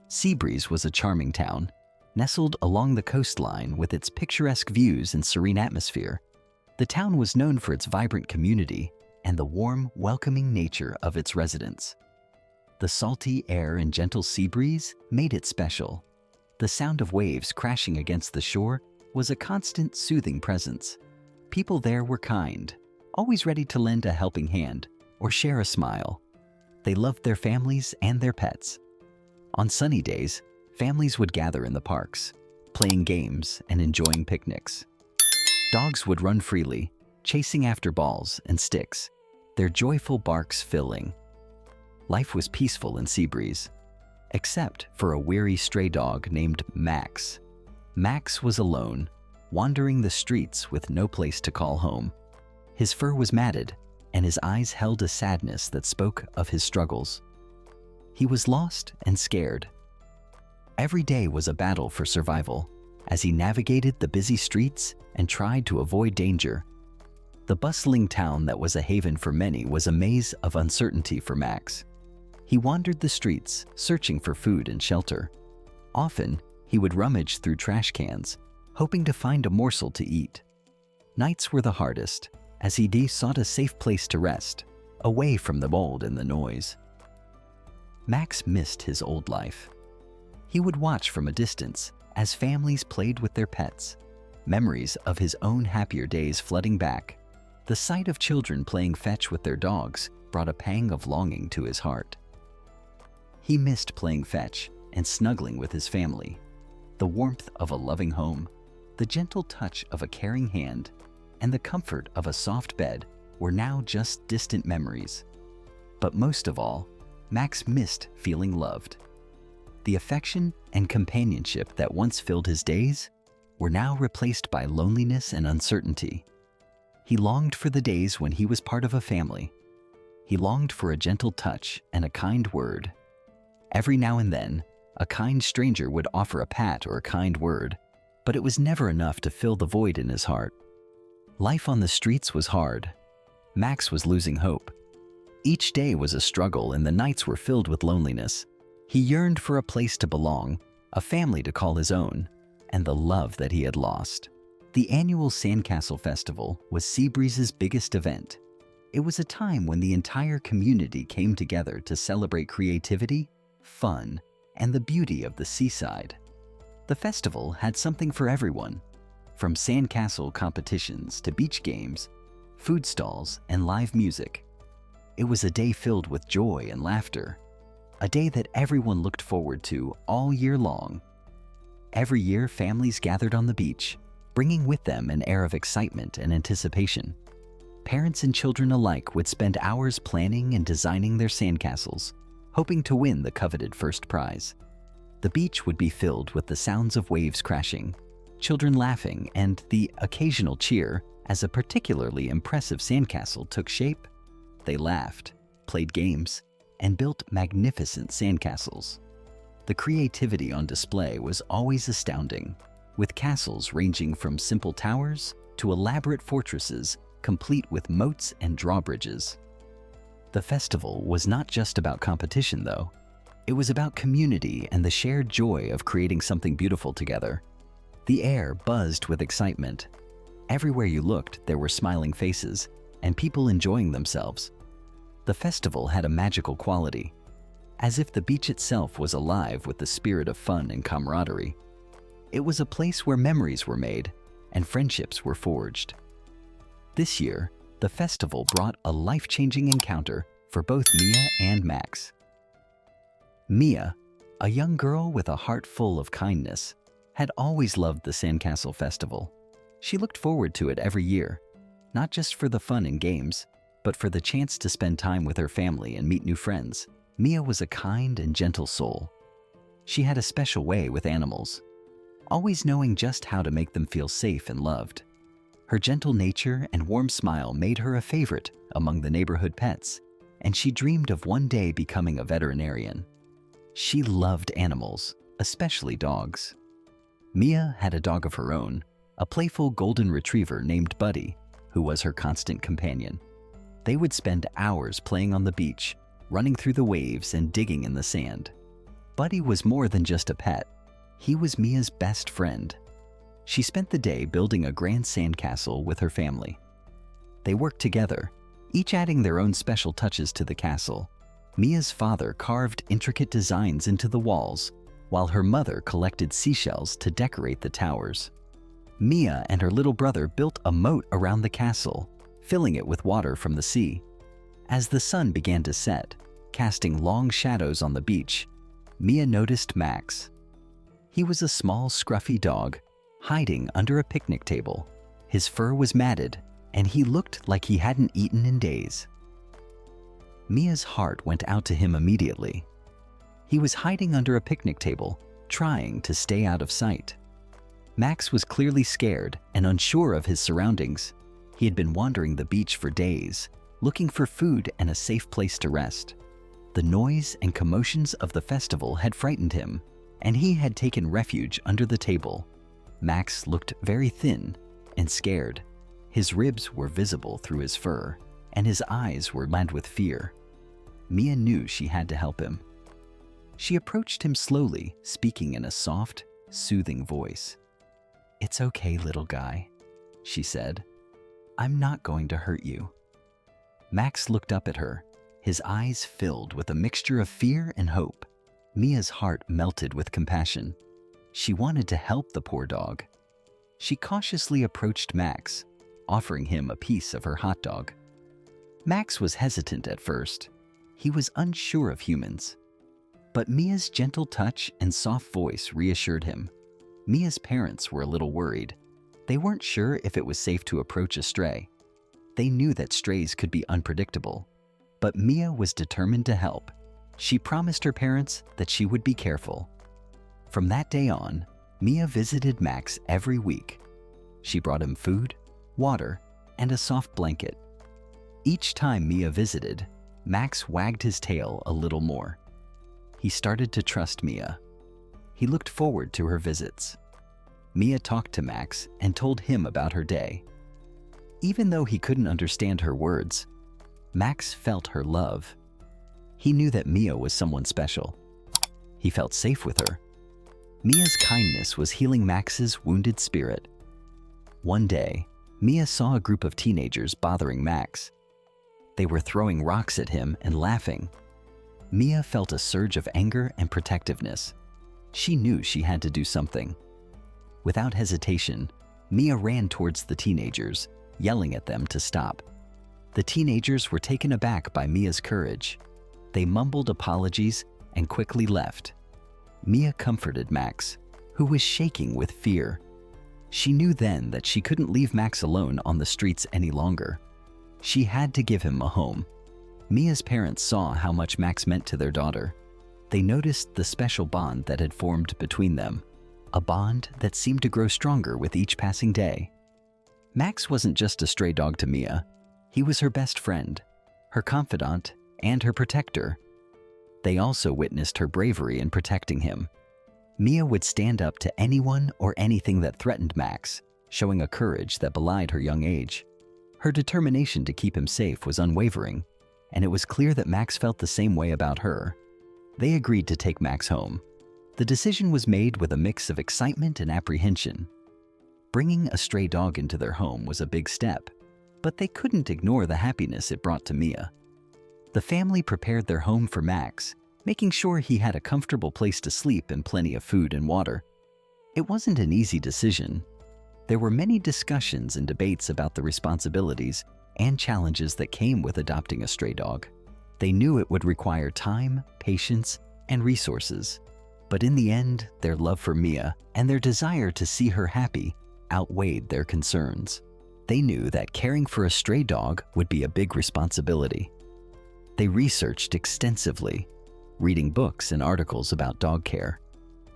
Seabreeze was a charming town, nestled along the coastline with its picturesque views and serene atmosphere. The town was known for its vibrant community and the warm, welcoming nature of its residents. The salty air and gentle sea breeze made it special. The sound of waves crashing against the shore was a constant, soothing presence. People there were kind, always ready to lend a helping hand or share a smile. They loved their families and their pets. On sunny days, families would gather in the parks, playing games and enjoying picnics. Dogs would run freely, chasing after balls and sticks, their joyful barks filling. Life was peaceful in Seabreeze, except for a weary stray dog named Max. Max was alone, wandering the streets with no place to call home. His fur was matted, and his eyes held a sadness that spoke of his struggles. He was lost and scared. Every day was a battle for survival as he navigated the busy streets and tried to avoid danger. The bustling town that was a haven for many was a maze of uncertainty for Max. He wandered the streets, searching for food and shelter. Often, he would rummage through trash cans, hoping to find a morsel to eat. Nights were the hardest, as he sought a safe place to rest, away from the mold and the noise. Max missed his old life. He would watch from a distance as families played with their pets, memories of his own happier days flooding back. The sight of children playing fetch with their dogs brought a pang of longing to his heart. He missed playing fetch and snuggling with his family. The warmth of a loving home, the gentle touch of a caring hand, and the comfort of a soft bed were now just distant memories. But most of all, Max missed feeling loved. The affection and companionship that once filled his days were now replaced by loneliness and uncertainty. He longed for the days when he was part of a family. He longed for a gentle touch and a kind word. Every now and then, a kind stranger would offer a pat or a kind word, but it was never enough to fill the void in his heart. Life on the streets was hard. Max was losing hope. Each day was a struggle and the nights were filled with loneliness. He yearned for a place to belong, a family to call his own, and the love that he had lost. The annual Sandcastle Festival was Seabreeze's biggest event. It was a time when the entire community came together to celebrate creativity, fun, and the beauty of the seaside. The festival had something for everyone, from sandcastle competitions to beach games, food stalls, and live music. It was a day filled with joy and laughter, a day that everyone looked forward to all year long. Every year, families gathered on the beach, bringing with them an air of excitement and anticipation. Parents and children alike would spend hours planning and designing their sandcastles, hoping to win the coveted first prize. The beach would be filled with the sounds of waves crashing, children laughing, and the occasional cheer as a particularly impressive sandcastle took shape. They laughed, played games, and built magnificent sandcastles. The creativity on display was always astounding, with castles ranging from simple towers to elaborate fortresses complete with moats and drawbridges. The festival was not just about competition, though. It was about community and the shared joy of creating something beautiful together. The air buzzed with excitement. Everywhere you looked, there were smiling faces and people enjoying themselves. The festival had a magical quality, as if the beach itself was alive with the spirit of fun and camaraderie. It was a place where memories were made and friendships were forged. This year, the festival brought a life-changing encounter for both Mia and Max. Mia, a young girl with a heart full of kindness, had always loved the Sandcastle Festival. She looked forward to it every year, not just for the fun and games, but for the chance to spend time with her family and meet new friends. Mia was a kind and gentle soul. She had a special way with animals, always knowing just how to make them feel safe and loved. Her gentle nature and warm smile made her a favorite among the neighborhood pets, and she dreamed of one day becoming a veterinarian. She loved animals, especially dogs. Mia had a dog of her own, a playful golden retriever named Buddy, who was her constant companion. They would spend hours playing on the beach, running through the waves and digging in the sand. Buddy was more than just a pet. He was Mia's best friend. She spent the day building a grand sandcastle with her family. They worked together, each adding their own special touches to the castle. Mia's father carved intricate designs into the walls, while her mother collected seashells to decorate the towers. Mia and her little brother built a moat around the castle, filling it with water from the sea. As the sun began to set, casting long shadows on the beach, Mia noticed Max. He was a small, scruffy dog, hiding under a picnic table. His fur was matted, and he looked like he hadn't eaten in days. Mia's heart went out to him immediately. He was hiding under a picnic table, trying to stay out of sight. Max was clearly scared and unsure of his surroundings. He had been wandering the beach for days, looking for food and a safe place to rest. The noise and commotions of the festival had frightened him, and he had taken refuge under the table. Max looked very thin and scared. His ribs were visible through his fur, and his eyes were lined with fear. Mia knew she had to help him. She approached him slowly, speaking in a soft, soothing voice. "It's okay, little guy," she said. "I'm not going to hurt you." Max looked up at her, his eyes filled with a mixture of fear and hope. Mia's heart melted with compassion. She wanted to help the poor dog. She cautiously approached Max, offering him a piece of her hot dog. Max was hesitant at first. He was unsure of humans. But Mia's gentle touch and soft voice reassured him. Mia's parents were a little worried. They weren't sure if it was safe to approach a stray. They knew that strays could be unpredictable. But Mia was determined to help. She promised her parents that she would be careful. From that day on, Mia visited Max every week. She brought him food, water, and a soft blanket. Each time Mia visited, Max wagged his tail a little more. He started to trust Mia. He looked forward to her visits. Mia talked to Max and told him about her day. Even though he couldn't understand her words, Max felt her love. He knew that Mia was someone special. He felt safe with her. Mia's kindness was healing Max's wounded spirit. One day, Mia saw a group of teenagers bothering Max. They were throwing rocks at him and laughing. Mia felt a surge of anger and protectiveness. She knew she had to do something. Without hesitation, Mia ran towards the teenagers, yelling at them to stop. The teenagers were taken aback by Mia's courage. They mumbled apologies and quickly left. Mia comforted Max, who was shaking with fear. She knew then that she couldn't leave Max alone on the streets any longer. She had to give him a home. Mia's parents saw how much Max meant to their daughter. They noticed the special bond that had formed between them, a bond that seemed to grow stronger with each passing day. Max wasn't just a stray dog to Mia. He was her best friend, her confidant, and her protector. They also witnessed her bravery in protecting him. Mia would stand up to anyone or anything that threatened Max, showing a courage that belied her young age. Her determination to keep him safe was unwavering, and it was clear that Max felt the same way about her. They agreed to take Max home. The decision was made with a mix of excitement and apprehension. Bringing a stray dog into their home was a big step, but they couldn't ignore the happiness it brought to Mia. The family prepared their home for Max, making sure he had a comfortable place to sleep and plenty of food and water. It wasn't an easy decision. There were many discussions and debates about the responsibilities and challenges that came with adopting a stray dog. They knew it would require time, patience, and resources. But in the end, their love for Mia and their desire to see her happy outweighed their concerns. They knew that caring for a stray dog would be a big responsibility. They researched extensively, reading books and articles about dog care,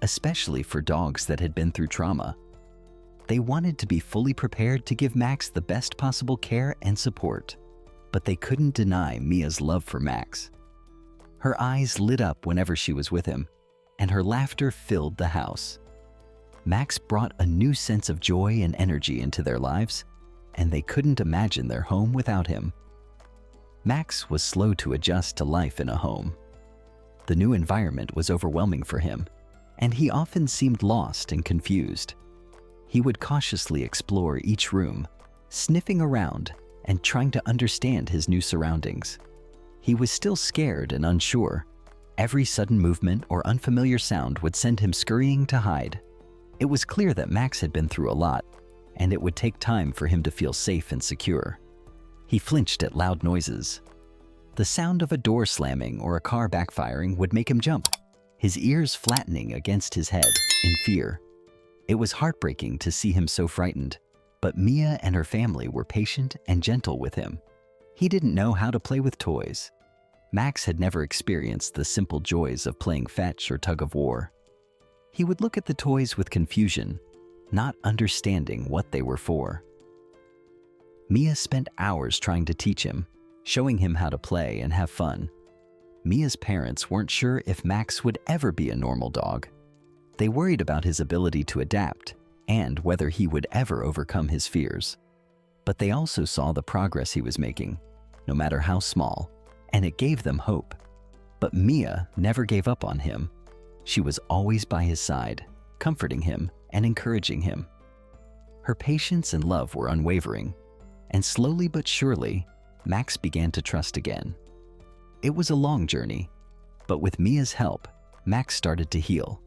especially for dogs that had been through trauma. They wanted to be fully prepared to give Max the best possible care and support, but they couldn't deny Mia's love for Max. Her eyes lit up whenever she was with him, and her laughter filled the house. Max brought a new sense of joy and energy into their lives, and they couldn't imagine their home without him. Max was slow to adjust to life in a home. The new environment was overwhelming for him, and he often seemed lost and confused. He would cautiously explore each room, sniffing around and trying to understand his new surroundings. He was still scared and unsure. Every sudden movement or unfamiliar sound would send him scurrying to hide. It was clear that Max had been through a lot, and it would take time for him to feel safe and secure. He flinched at loud noises. The sound of a door slamming or a car backfiring would make him jump, his ears flattening against his head in fear. It was heartbreaking to see him so frightened, but Mia and her family were patient and gentle with him. He didn't know how to play with toys. Max had never experienced the simple joys of playing fetch or tug of war. He would look at the toys with confusion, not understanding what they were for. Mia spent hours trying to teach him, showing him how to play and have fun. Mia's parents weren't sure if Max would ever be a normal dog. They worried about his ability to adapt and whether he would ever overcome his fears. But they also saw the progress he was making, no matter how small, and it gave them hope. But Mia never gave up on him. She was always by his side, comforting him and encouraging him. Her patience and love were unwavering, and slowly but surely, Max began to trust again. It was a long journey, but with Mia's help, Max started to heal.